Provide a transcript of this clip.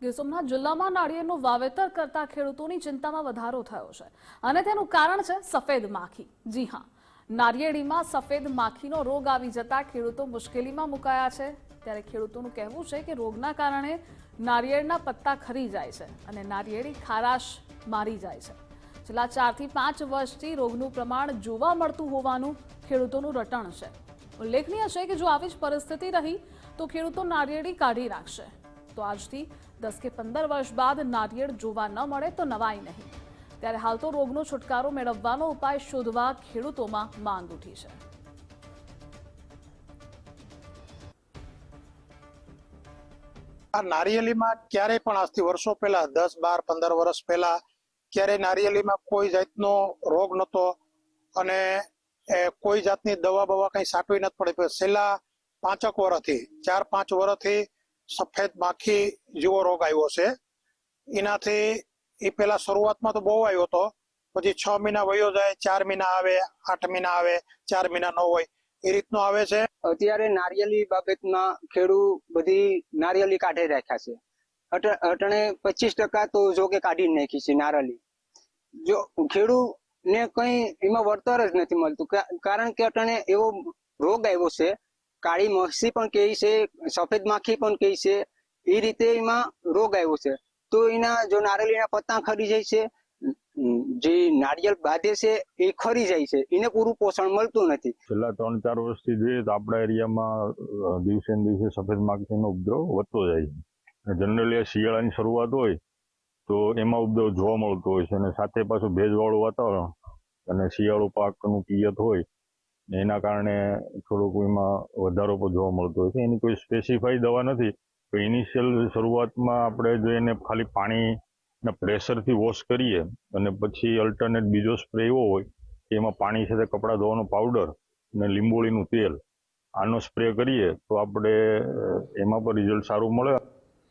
ગીર સોમનાથ જિલ્લામાં નાળિયેરનું વાવેતર કરતા ખેડૂતોની ચિંતામાં વધારો થયો છે અને તેનું કારણ છે સફેદ માખી। જી હા, નારિયેળીમાં સફેદ માખીનો રોગ આવી જતા ખેડૂતો મુશ્કેલીમાં મુકાયા છે। ત્યારે ખેડૂતોનું કહેવું છે કે રોગના કારણે નારિયેળના પત્તા ખરી જાય છે અને નારિયેળી ખારાશ મારી જાય છે। છેલ્લા 4 થી 5 વર્ષથી રોગનું પ્રમાણ જોવા મળતું હોવાનું ખેડૂતોનું રટણ છે। ઉલ્લેખનીય છે કે જો આવી જ પરિસ્થિતિ રહી તો ખેડૂતો નારિયેળી કાઢી નાખશે તો આજથી 10 કે 15 વર્ષ બાદ નારિયેળ જોવા ન મળે તો નવાઈ નહીં। ત્યારે હાલ તો રોગનો છુટકારો મેળવવાનો ઉપાય શોધવા ખેડૂતોમાં માંગ ઉઠી છે। આ નારિયેળીમાં ક્યારેય પણ આજથી વર્ષો પહેલા 10, 12, 15 વર્ષ પહેલા ક્યારેય નારિયેળીમાં કોઈ જાતનો રોગ નહોતો અને કોઈ જાતની દવા કંઈ સાટવી નથી પડી। છેલ્લા 5 વર્ષથી 4-5 વર્ષથી સફેદ માખી જેવો રોગ આવ્યો છે। એનાથી એ પેલા શરૂઆતમાં તો બહુ આવ્યો હતો, પછી 6 મહિના વયો જાય, 4 મહિના આવે, 8 મહિના આવે, 4 મહિના ન હોય, એ રીતનો આવે છે। અત્યારે નારિયેળી બાબતમાં ખેડૂત બધી નારિયેળી કાઢી રાખ્યા છે। અટણે 25% તો જો કે કાઢી નાખી છે નારિયેળી। જો ખેડૂતને કઈ એમાં વળતર જ નથી મળતું, કારણ કે અટણે એવો રોગ આવ્યો છે, કાળી મસી પણ કહે છે, સફેદ માખી પણ કહે છે, એ રીતે એમાં રોગ આવ્યો છે। તો એના જો નારિયેળીના પત્તા ખરી જાય છે, જે નારિયેળ બાંધે છે એ ખરી જાય છે, એને પૂરું પોષણ મળતું નથી। છેલ્લા 3-4 વર્ષથી જોઈએ તો આપણા એરિયામાં દિવસે ને દિવસે સફેદ માખીનો ઉપદ્રવ વધતો જાય છે। જનરલી શિયાળાની શરૂઆત હોય તો એમાં ઉપદ્રવ જોવા મળતો હોય છે અને સાથે પાછું ભેજવાળું વાતાવરણ અને શિયાળુ પાકનું પિયત હોય એના કારણે થોડુંક એમાં વધારો પણ જોવા મળતો હોય છે। એની કોઈ સ્પેસિફાઈ દવા નથી, તો ઇનિશિયલ શરૂઆતમાં આપણે જો એને ખાલી પાણીના પ્રેશરથી વોશ કરીએ અને પછી અલ્ટરનેટ બીજો સ્પ્રે એવો હોય કે એમાં પાણી સાથે કપડાં ધોવાનો પાવડર અને લીંબોળીનું તેલ આનો સ્પ્રે કરીએ તો આપણે એમાં પણ રિઝલ્ટ સારું મળે।